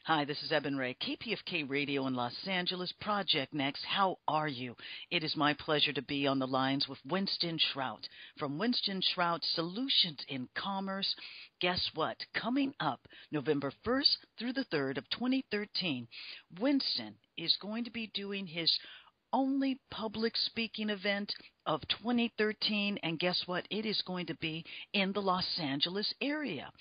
Hi, this is Eben Rey, KPFK Radio in Los Angeles, Project Next. How are you? It is my pleasure to be on the lines with Winston Shrout from Winston Shrout Solutions in Commerce. Guess what? Coming up November 1st through the 3rd of 2013, Winston is going to be doing his only public speaking event of 2013, and guess what? It is going to be in the Los Angeles area.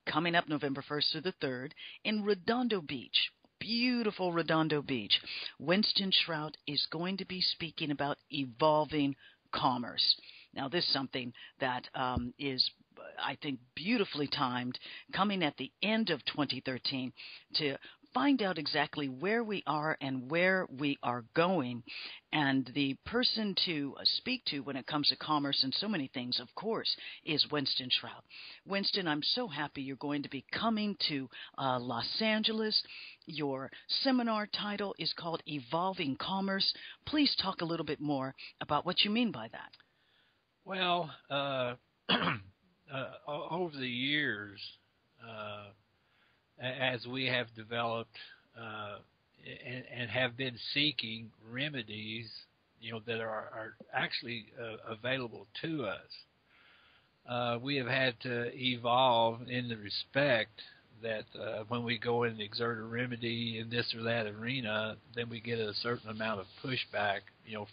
Coming up November 1st through the 3rd in Redondo Beach, beautiful Redondo Beach, Winston Shrout is going to be speaking about evolving commerce. Now, this is something that is, I think, beautifully timed, coming at the end of 2013 to find out exactly where we are and where we are going. And the person to speak to when it comes to commerce and so many things, of course, is Winston Shrout. Winston, I'm so happy you're going to be coming to Los Angeles. Your seminar title is called Evolving Commerce. Please talk a little bit more about what you mean by that. Well, over the years, as we have developed and have been seeking remedies, that are actually available to us, we have had to evolve in the respect that when we go and exert a remedy in this or that arena, then we get a certain amount of pushback,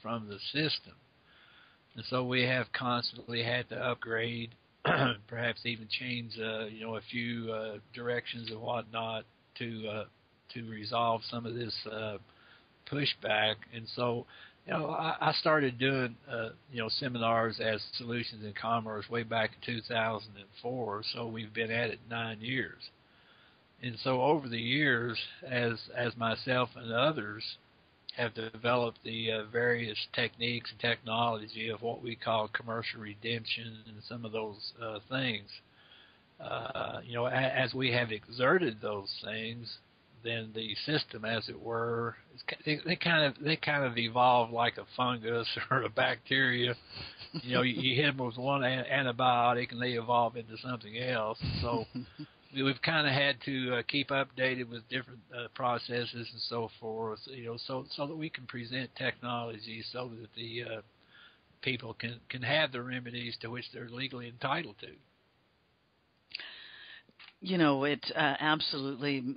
from the system. And so we have constantly had to upgrade, perhaps even change, a few directions and whatnot to resolve some of this pushback. And so, I started doing, seminars as Solutions in Commerce way back in 2004. So we've been at it 9 years. And so over the years, as myself and others have developed the various techniques and technology of what we call commercial redemption and some of those things. As we have exerted those things, then the system, as it were, they kind of evolve like a fungus or a bacteria. You hit them with one antibiotic and they evolve into something else. So we've kind of had to keep updated with different processes and so forth, so that we can present technology so that the people can have the remedies to which they're legally entitled to. It absolutely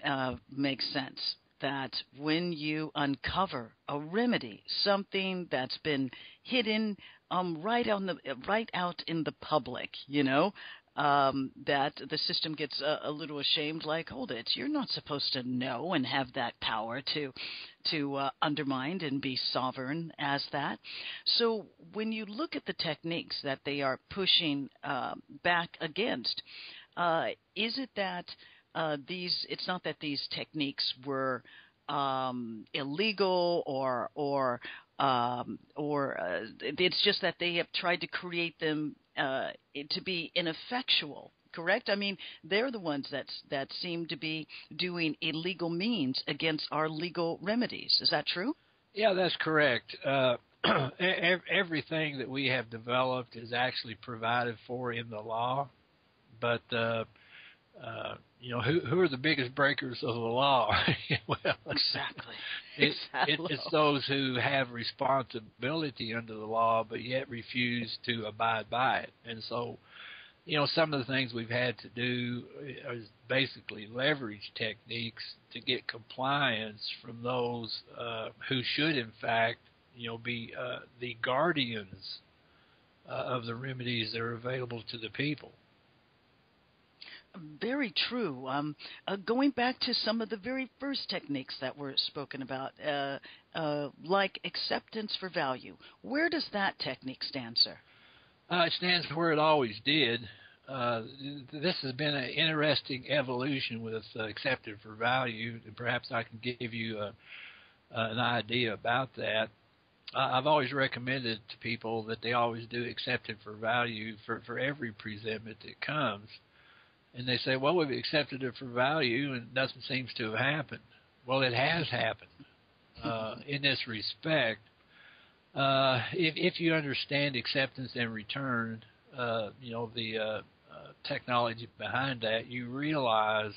makes sense that when you uncover a remedy, something that's been hidden right out in the public, that the system gets a little ashamed, like, hold it, you're not supposed to know and have that power to undermine and be sovereign as that. So when you look at the techniques that they are pushing back against, is it that it's not that these techniques were illegal or it's just that they have tried to create them to be ineffectual, correct? I mean, they're the ones that seem to be doing illegal means against our legal remedies. Is that true? Yeah, that's correct. Everything that we have developed is actually provided for in the law, but who are the biggest breakers of the law? Well, exactly. It's those who have responsibility under the law, but yet refuse to abide by it. And so, some of the things we've had to do is basically leverage techniques to get compliance from those who should, in fact, be the guardians of the remedies that are available to the people. Very true. Going back to some of the very first techniques that were spoken about, like acceptance for value, where does that technique stand, sir? It stands where it always did. This has been an interesting evolution with accepted for value, and perhaps I can give you an idea about that. I've always recommended to people that they always do accepted for value for every presentment that comes. And they say, well, we've accepted it for value, and it doesn't seem to have happened. Well, it has happened in this respect. If you understand acceptance and return, the technology behind that, you realize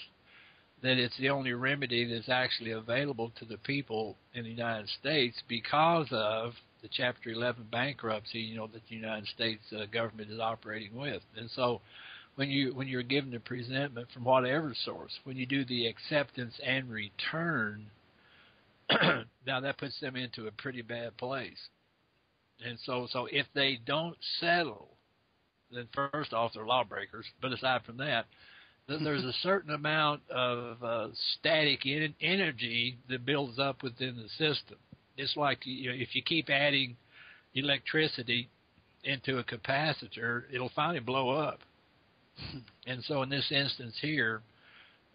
that it's the only remedy that's actually available to the people in the United States because of the Chapter 11 bankruptcy, that the United States government is operating with. And so when you're given the presentment from whatever source, when you do the acceptance and return, now that puts them into a pretty bad place. And so if they don't settle, then first off, they're lawbreakers. But aside from that, there's a certain amount of static energy that builds up within the system. It's like if you keep adding electricity into a capacitor, it'll finally blow up. And so in this instance here,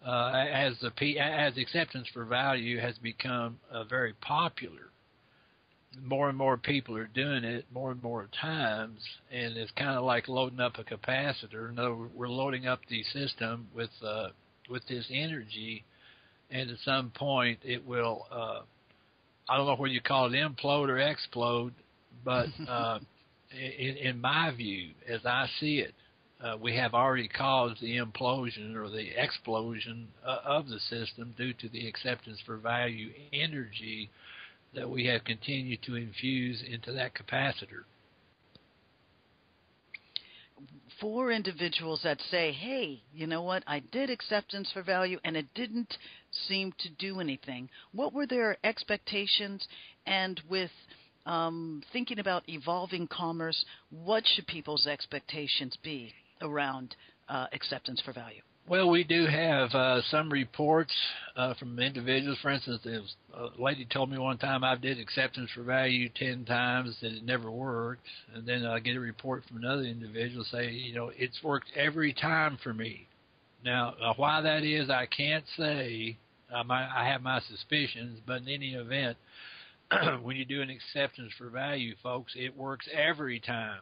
as acceptance for value has become very popular, more and more people are doing it more and more times, and it's kind of like loading up a capacitor. No, we're loading up the system with this energy, and at some point it will, I don't know whether you call it implode or explode, but in my view, as I see it, we have already caused the implosion or the explosion of the system due to the acceptance for value energy that we have continued to infuse into that capacitor. For individuals that say, hey, you know what, I did acceptance for value and it didn't seem to do anything, what were their expectations? And with thinking about evolving commerce, what should people's expectations be around acceptance for value? Well, we do have some reports from individuals. For instance, a lady told me one time I did acceptance for value 10 times and it never worked. And then I get a report from another individual say, it's worked every time for me. Now, why that is, I can't say. I have my suspicions, but in any event, when you do an acceptance for value, folks, it works every time.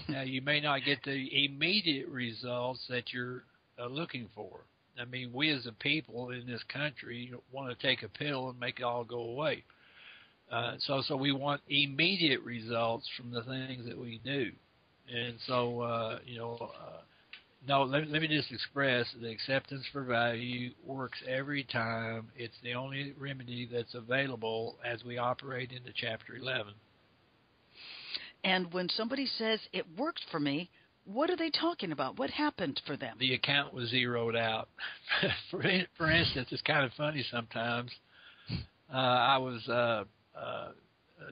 Now, you may not get the immediate results that you're looking for. I mean, we as a people in this country want to take a pill and make it all go away. So we want immediate results from the things that we do. And so, no, let me just express the acceptance for value works every time. It's the only remedy that's available as we operate into Chapter 11. And when somebody says it worked for me, what are they talking about? What happened for them? The account was zeroed out. For instance, it's kind of funny sometimes. I was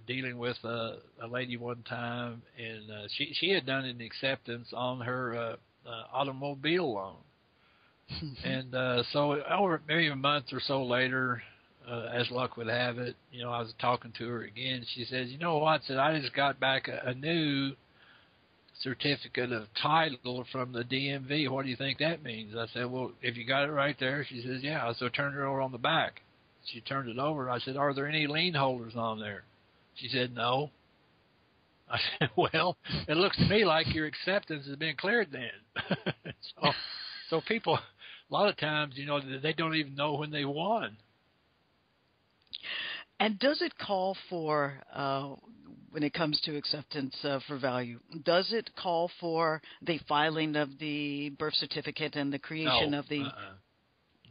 dealing with a lady one time, and she had done an acceptance on her automobile loan. And so over maybe a month or so later, as luck would have it, I was talking to her again. She says, you know what? Said, I just got back a new certificate of title from the DMV. What do you think that means? I said, well, if you got it right there. She says, yeah. So I turned it over on the back. She turned it over. I said, are there any lien holders on there? She said, no. I said, well, it looks to me like your acceptance has been cleared then. So people, a lot of times, they don't even know when they won. And does it call for, when it comes to acceptance for value, does it call for the filing of the birth certificate and the creation of the...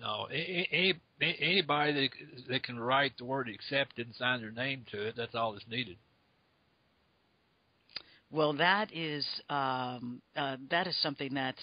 No. Anybody that can write the word accept and sign their name to it, that's all that's needed. Well, that is something that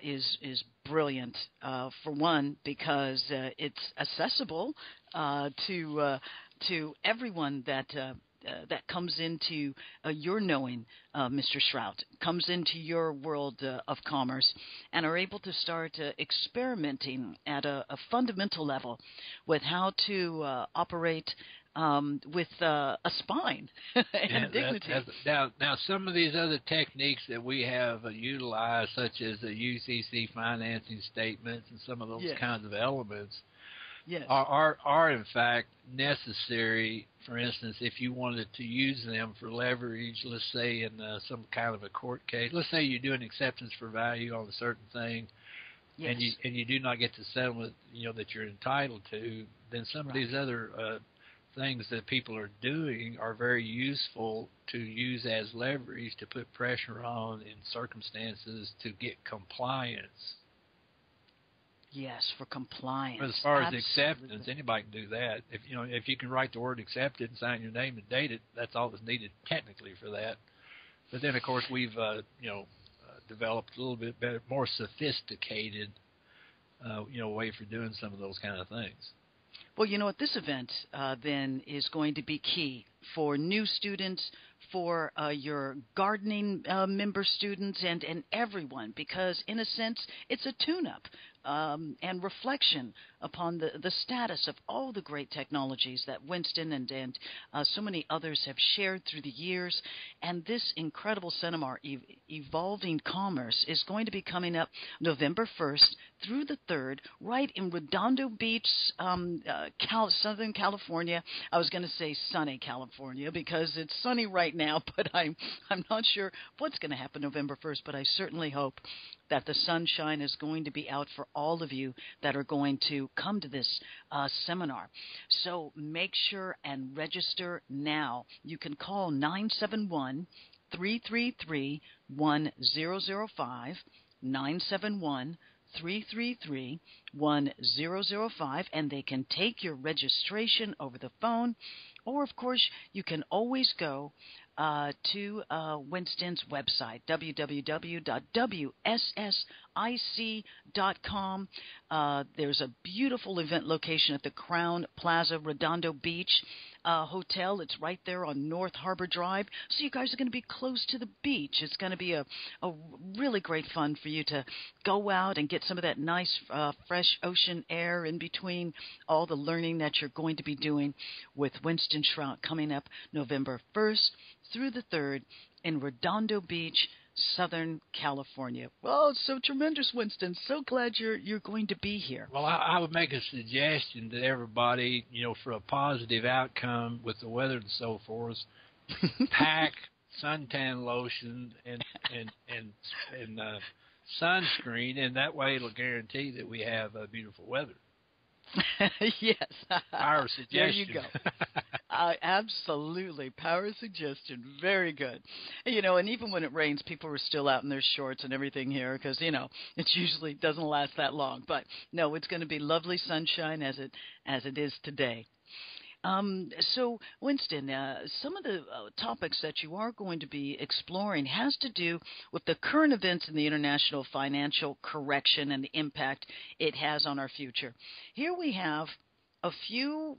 is brilliant. For one, because it's accessible to everyone that comes into your knowing, Mr. Shrout, comes into your world of commerce, and are able to start experimenting at a fundamental level with how to operate with a spine and dignity. Now, some of these other techniques that we have utilized, such as the UCC financing statements and some of those kinds of elements, are in fact necessary. For instance, if you wanted to use them for leverage, let's say in some kind of a court case, let's say you do an acceptance for value on a certain thing, and you do not get the settlement that you're entitled to, then some of these other things that people are doing are very useful to use as leverage to put pressure on in circumstances to get compliance. Yes, for compliance. But as far as Absolutely. acceptance, anybody can do that. If you can write the word accepted and sign your name and date it, that's all that's needed technically for that. But then, of course, we've developed a little bit better, more sophisticated way for doing some of those kind of things. Well, you know what? This event then is going to be key for new students, for your gardening member students, and everyone, because in a sense, it's a tune-up and reflection upon the status of all the great technologies that Winston and so many others have shared through the years. And this incredible seminar, Evolving Commerce, is going to be coming up November 1st through the 3rd, right in Redondo Beach, Southern California. I was going to say sunny California because it's sunny right now, but I'm not sure what's going to happen November 1st, but I certainly hope that the sunshine is going to be out for all of you that are going to come to this seminar. So make sure and register now. You can call 971-333-1005, 971-333-1005, and they can take your registration over the phone, or of course you can always go to Winston's website, www.wssic.com. There's a beautiful event location at the Crown Plaza Redondo Beach Hotel. It's right there on North Harbor Drive, so you guys are going to be close to the beach. It's going to be a really great fun for you to go out and get some of that nice fresh ocean air in between all the learning that you're going to be doing with Winston Shrout coming up November 1st through the 3rd in Redondo Beach, Southern California. Well, it's so tremendous, Winston. So glad you're going to be here. Well, I would make a suggestion to everybody, for a positive outcome with the weather and so forth, pack suntan lotion and sunscreen, and that way it'll guarantee that we have beautiful weather. Yes. Power suggestion. There you go. Absolutely. Power suggestion. Very good. And even when it rains, people are still out in their shorts and everything here because, it usually doesn't last that long. But, no, it's going to be lovely sunshine as it is today. So, Winston, some of the topics that you are going to be exploring has to do with the current events in the international financial correction and the impact it has on our future. Here we have a few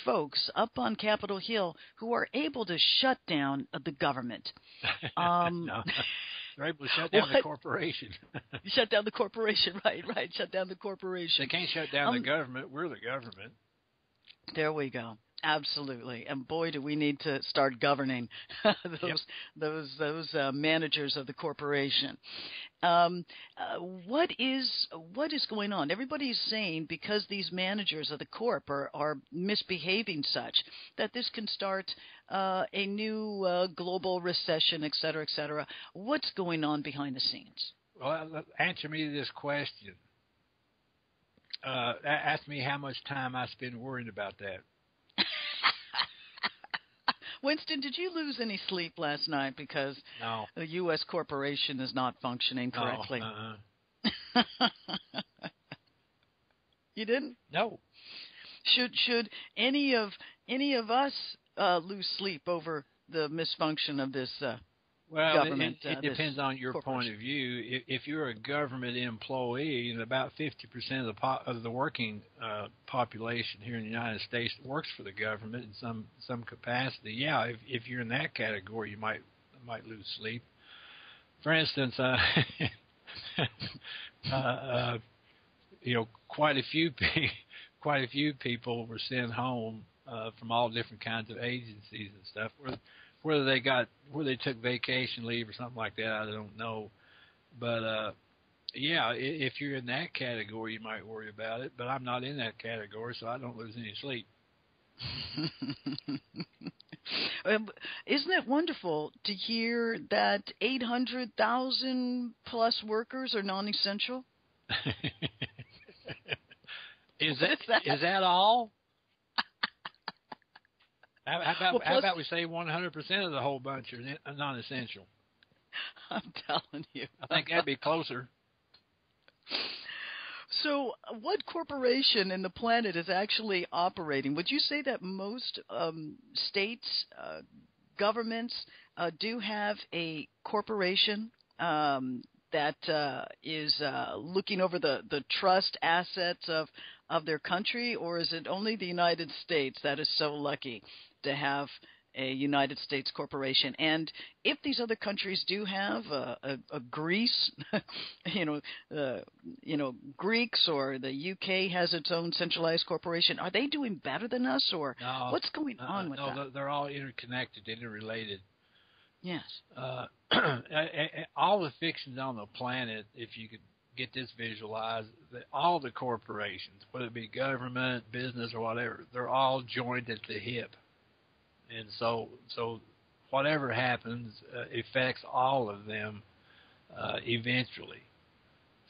folks up on Capitol Hill who are able to shut down the government. No. They're able to shut down the corporation. Shut down the corporation, right. Shut down the corporation. They can't shut down the government. We're the government. There we go. Absolutely. And boy, do we need to start governing those managers of the corporation. What is going on? Everybody's saying because these managers of the corp are misbehaving such that this can start a new global recession, et cetera, et cetera. What's going on behind the scenes? Well, answer me this question. Ask me how much time I spend worrying about that. Winston, did you lose any sleep last night because the U.S. corporation is not functioning correctly? No. You didn't? No. Should any of us lose sleep over the misfunction of this government? It depends on your point of view. If you're a government employee, and about 50% of the working population here in the United States works for the government in some capacity, if you're in that category, you might lose sleep. For instance, quite a few people were sent home from all different kinds of agencies and stuff. Whether they took vacation leave or something like that, I don't know. But if you're in that category, you might worry about it. But I'm not in that category, so I don't lose any sleep. Isn't it wonderful to hear that 800,000 plus workers are non-essential? Is that all? How about we say 100% of the whole bunch are non-essential? I'm telling you. I think that'd be closer. So, what corporation in the planet is actually operating? Would you say that most states, governments, do have a corporation that is looking over the trust assets of their country, or is it only the United States that is so lucky to have a United States corporation? And if these other countries do have a Greece, Greeks, or the UK has its own centralized corporation, are they doing better than us, or No, what's going on with that? No, they're all interconnected, interrelated. Yes. All the fictions on the planet, if you could get this visualized, all the corporations, whether it be government, business, or whatever, they're all joined at the hip. And so whatever happens affects all of them eventually.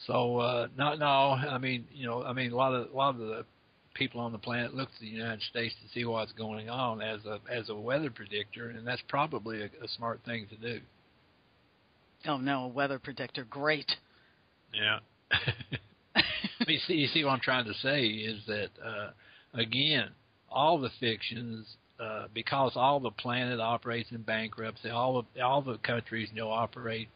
So a lot of the people on the planet look to the United States to see what's going on as a weather predictor, and that's probably a smart thing to do. Oh no, a weather predictor, great. Yeah. You see what I'm trying to say is that again, all the fictions. Because all the planet operates in bankruptcy, all the countries operate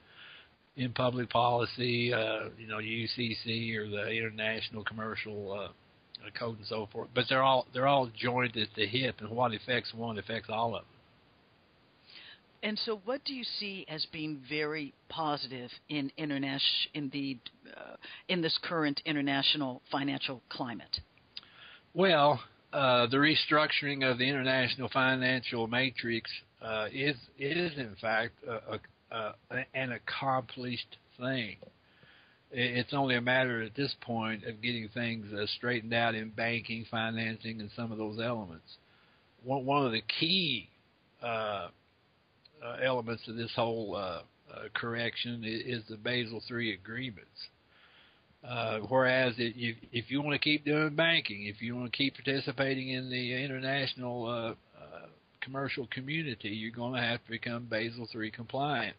in public policy, UCC or the International Commercial Code and so forth. But they're all joined at the hip, and what affects one affects all of them. And so, what do you see as being very positive in this current international financial climate? Well, the restructuring of the international financial matrix is in fact an accomplished thing. It's only a matter at this point of getting things straightened out in banking, financing, and some of those elements. One of the key elements of this whole correction is the Basil III agreements. Whereas if you want to keep doing banking, if you want to keep participating in the international commercial community, you're going to have to become Basil III compliant.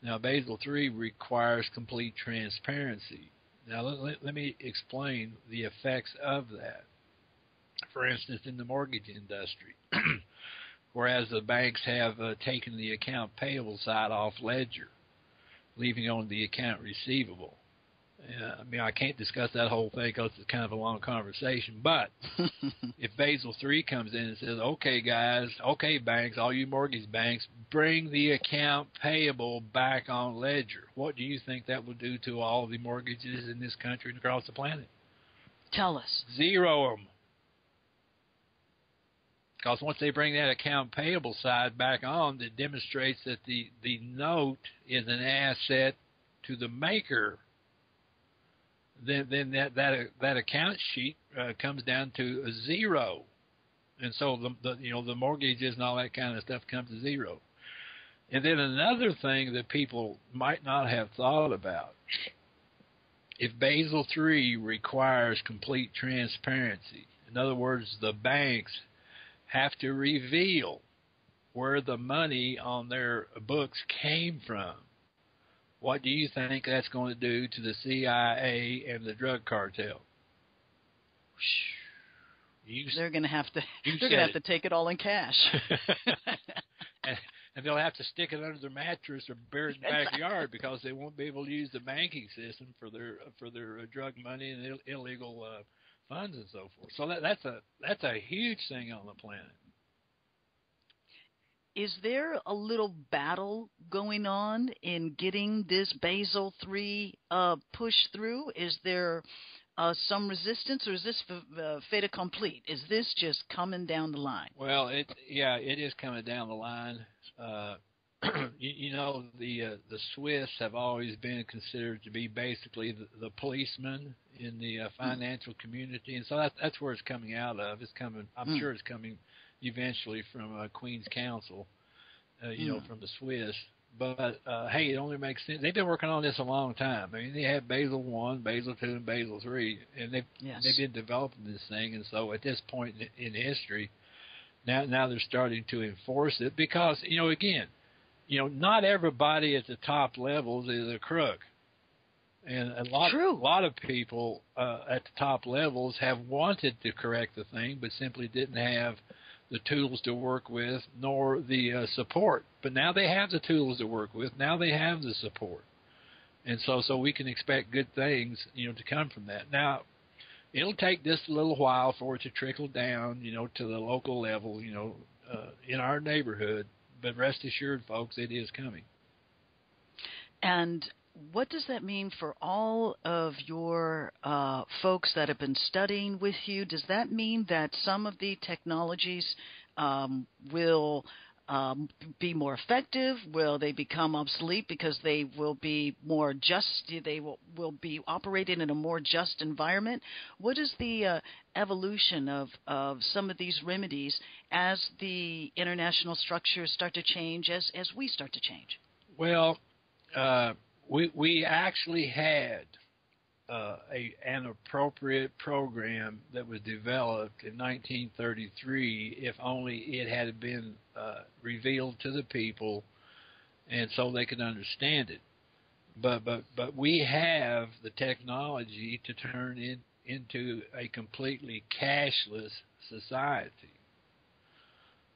Now, Basil III requires complete transparency. Now, let me explain the effects of that. For instance, in the mortgage industry, whereas the banks have taken the account payable side off ledger, leaving on the account receivable. I can't discuss that whole thing because it's kind of a long conversation. But if Basil III comes in and says, okay, guys, okay, banks, all you mortgage banks, bring the account payable back on ledger, what do you think that will do to all of the mortgages in this country and across the planet? Tell us. Zero them. Because once they bring that account payable side back on, it demonstrates that the note is an asset to the maker. Then that account sheet comes down to a zero, and so the mortgages and all that kind of stuff comes to zero. And then another thing that people might not have thought about: if Basil III requires complete transparency, in other words, the banks have to reveal where the money on their books came from. What do you think that's going to do to the CIA and the drug cartel? They're going to have to take it all in cash. and they'll have to stick it under their mattress or bury it in the backyard because they won't be able to use the banking system for their drug money and illegal funds and so forth. So that's a huge thing on the planet. Is there a little battle going on in getting this Basil III pushed through? Is there some resistance, or is this fait accompli? Is this just coming down the line? Well, it is coming down the line. The Swiss have always been considered to be basically the policemen in the financial community, and so that's where it's coming out of. It's coming. I'm sure it's coming eventually from Queen's Council, from the Swiss. But, hey, it only makes sense. They've been working on this a long time. I mean, they had Basil I, Basil II, and Basil III, and they've been developing this thing. And so at this point in history, now they're starting to enforce it because, not everybody at the top levels is a crook. And a True. lot of people at the top levels have wanted to correct the thing, but simply didn't have the tools to work with, nor the support. But now they have the tools to work with. Now they have the support, and so we can expect good things, to come from that. Now, it'll take just a little while for it to trickle down, to the local level, in our neighborhood. But rest assured, folks, it is coming. And what does that mean for all of your folks that have been studying with you? Does that mean that some of the technologies will be more effective? Will they become obsolete because they will be more just? They will be operating in a more just environment? What is the evolution of some of these remedies as the international structures start to change, as we start to change? Well, we actually had an appropriate program that was developed in 1933, if only it had been revealed to the people, and so they could understand it. But we have the technology to turn it into a completely cashless society.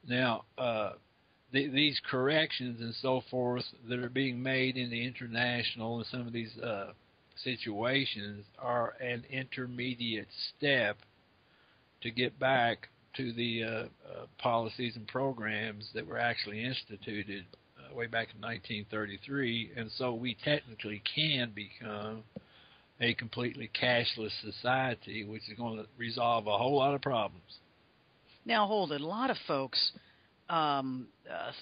Now, these corrections and so forth that are being made in the international and some of these situations are an intermediate step to get back to the policies and programs that were actually instituted way back in 1933, and so we technically can become a completely cashless society, which is going to resolve a whole lot of problems. Now, hold it. A lot of folks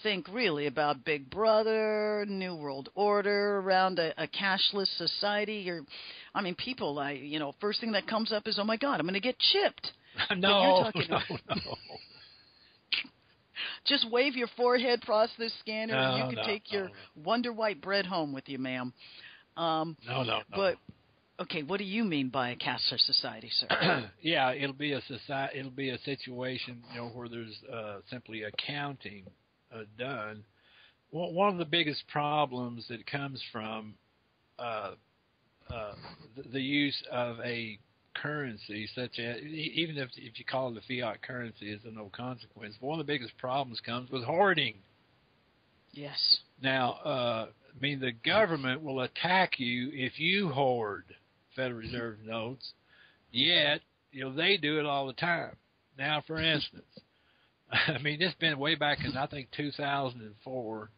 think really about Big Brother, New World Order, around a cashless society. People, first thing that comes up is, oh my God, I'm going to get chipped. No. Just wave your forehead across this scanner, and you can take your Wonder White bread home with you, ma'am. No. But okay, what do you mean by a cashless society, sir? Yeah, it'll be a society. It'll be a situation, where there's simply accounting done. One of the biggest problems that comes from the use of a currency, such as, even if you call it a fiat currency, is of no consequence. But one of the biggest problems comes with hoarding. Yes. Now, the government will attack you if you hoard Federal Reserve notes, yet, they do it all the time. Now, for instance, it's been way back in, I think, 2004.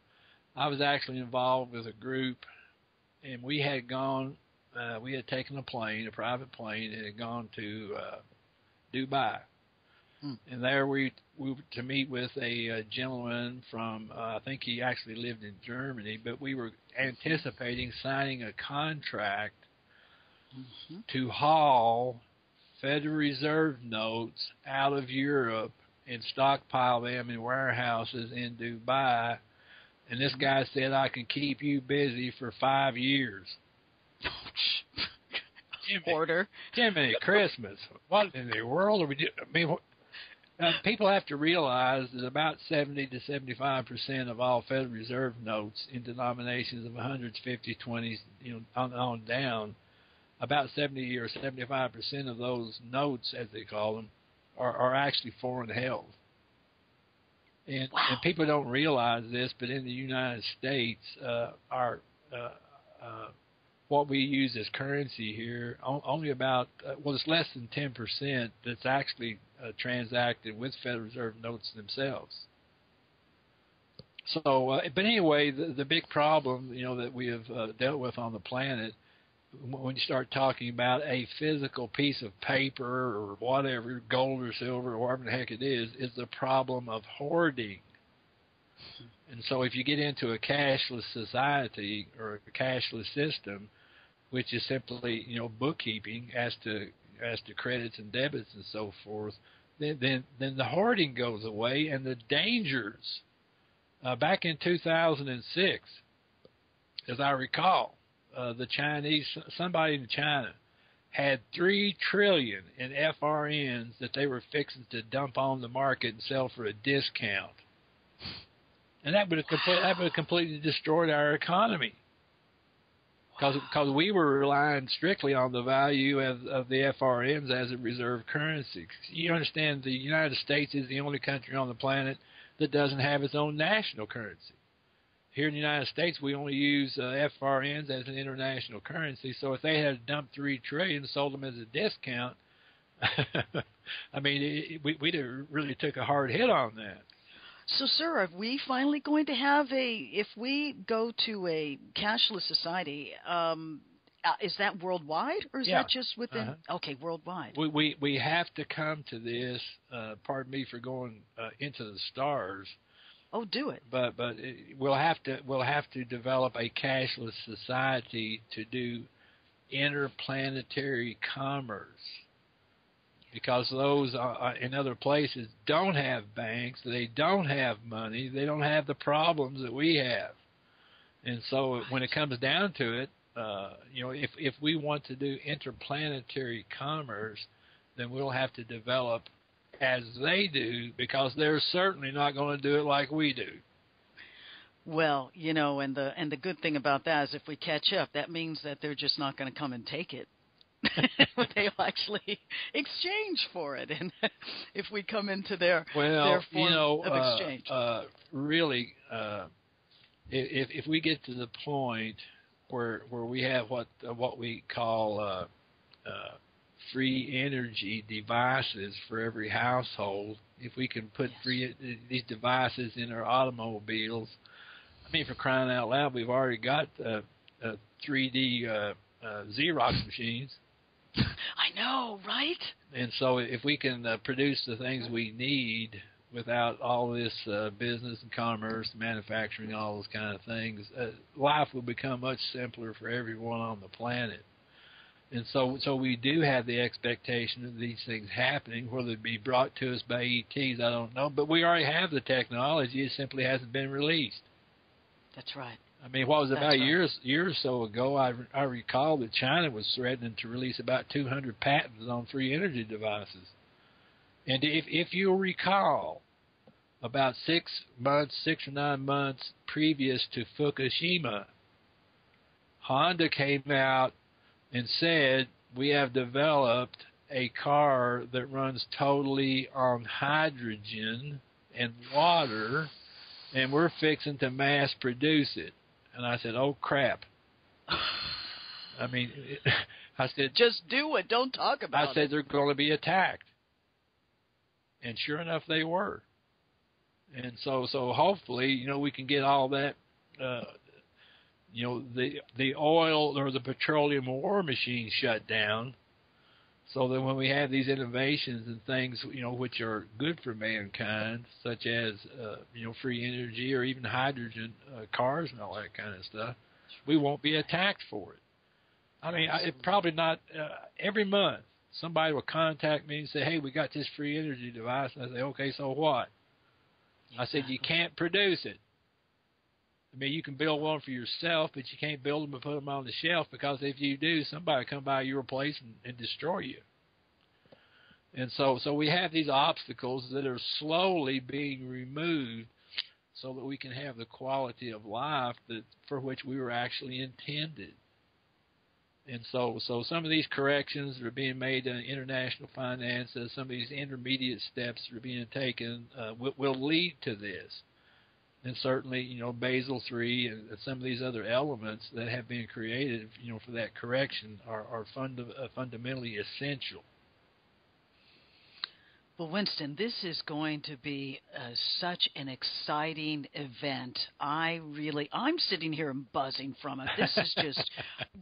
I was actually involved with a group, and we had taken a private plane, and had gone to Dubai. And there we were to meet with a gentleman from, I think he actually lived in Germany, but we were anticipating signing a contract to haul Federal Reserve notes out of Europe and stockpile them in warehouses in Dubai. And this guy said, I can keep you busy for 5 years. Order. Jiminy Christmas. What in the world are we doing? People have to realize that about 70 to 75% of all Federal Reserve notes in denominations of hundreds, 50s, 20s, on down, about 70 or 75% of those notes, as they call them, are actually foreign held. And people don't realize this, but in the United States, what we use as currency here, only about, it's less than 10% that's actually transacted with Federal Reserve notes themselves. So, but anyway, the big problem, that we have dealt with on the planet, when you start talking about a physical piece of paper or whatever, gold or silver or whatever the heck it is the problem of hoarding. And so if you get into a cashless society or a cashless system, which is simply, bookkeeping as to credits and debits and so forth, then the hoarding goes away, and the dangers. Back in 2006, as I recall, somebody in China had $3 trillion in FRNs that they were fixing to dump on the market and sell for a discount. And that would have completely destroyed our economy. because we were relying strictly on the value of the FRNs as a reserve currency. You understand, the United States is the only country on the planet that doesn't have its own national currency. Here in the United States, we only use FRNs as an international currency. So if they had dumped $3 trillion and sold them as a discount, I mean, we'd have really took a hard hit on that. So, sir, are we finally going to have if we go to a cashless society, is that worldwide, or is that just within? Uh-huh. Okay, worldwide. We have to come to this. Pardon me for going into the stars. Oh, do it. But we'll have to develop a cashless society to do interplanetary commerce, because those in other places don't have banks, they don't have money, they don't have the problems that we have. And so when it comes down to it, if we want to do interplanetary commerce, then we'll have to develop as they do, because they're certainly not going to do it like we do. Well, and the good thing about that is if we catch up, that means that they're just not going to come and take it. They'll actually exchange for it, and if we come into their form of exchange. Really, if we get to the point where we have what we call free energy devices for every household, if we can put these devices in our automobiles, I mean, for crying out loud, we've already got 3D Xerox machines. I know, right? And so if we can produce the things we need without all this business and commerce, manufacturing, all those kind of things, life will become much simpler for everyone on the planet. And so we do have the expectation of these things happening. Whether it be brought to us by ETs, I don't know. But we already have the technology. It simply hasn't been released. That's right. I mean, what was it, about a year or so ago, I recall that China was threatening to release about 200 patents on free energy devices. And if you'll recall, about 6 or 9 months previous to Fukushima, Honda came out and said, we have developed a car that runs totally on hydrogen and water, and we're fixing to mass produce it. And I said, oh, crap. I mean, I said, just do it. Don't talk about it. I said, they're going to be attacked. And sure enough, they were. And so hopefully, we can get all that, the oil or the petroleum war machine shut down, so that when we have these innovations and things, which are good for mankind, such as, free energy or even hydrogen cars and all that kind of stuff, we won't be attacked for it. I mean, it probably not every month. Somebody will contact me and say, hey, we got this free energy device. And I say, okay, so what? I said, you can't produce it. I mean, you can build one for yourself, but you can't build them and put them on the shelf, because if you do, somebody will come by your place and destroy you. And so we have these obstacles that are slowly being removed so that we can have the quality of life for which we were actually intended. And so some of these corrections that are being made in international finance, some of these intermediate steps that are being taken will lead to this. And certainly, Basil III and some of these other elements that have been created, for that correction are fundamentally essential. Well, Winston, this is going to be such an exciting event. I'm sitting here and buzzing from it. This is just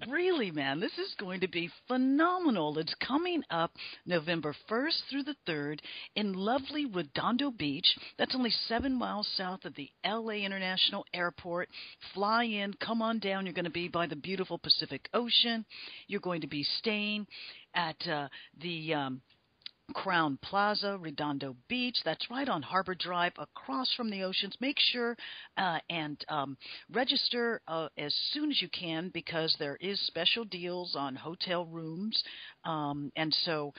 really, man, this is going to be phenomenal. It's coming up November 1st through the 3rd in lovely Redondo Beach. That's only 7 miles south of the L.A. International Airport. Fly in, come on down. You're going to be by the beautiful Pacific Ocean. You're going to be staying at the Crown Plaza, Redondo Beach. That's right on Harbor Drive, across from the oceans. Make sure and register as soon as you can, because there is special deals on hotel rooms. And so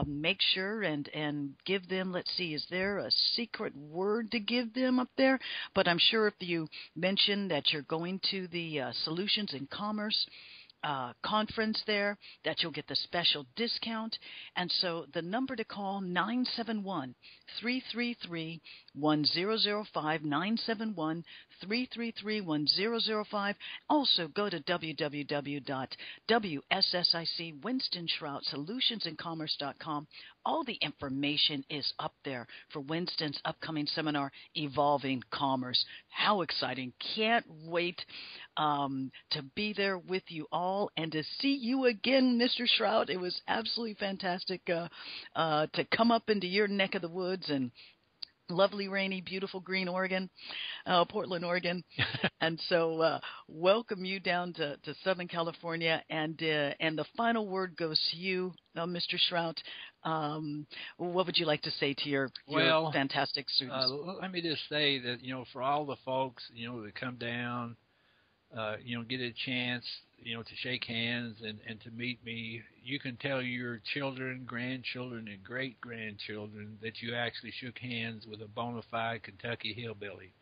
make sure and give them, let's see, is there a secret word to give them up there? But I'm sure if you mention that you're going to the Solutions in Commerce conference there, that you'll get the special discount. And so the number to call, 971-333-1005, 971-333-1005. Also go to www.WSSIC-WinstonShroutSolutionsInCommerce.com. All the information is up there for Winston's upcoming seminar, Evolving Commerce. How exciting. Can't wait to be there with you all and to see you again, Mr. Shrout. It was absolutely fantastic to come up into your neck of the woods and lovely, rainy, beautiful green Oregon, Portland, Oregon. And so welcome you down to Southern California. And the final word goes to you, Mr. Shrout. What would you like to say to your fantastic students? Let me just say that, for all the folks, that come down, get a chance, to shake hands and to meet me. You can tell your children, grandchildren, and great-grandchildren that you actually shook hands with a bona fide Kentucky hillbilly.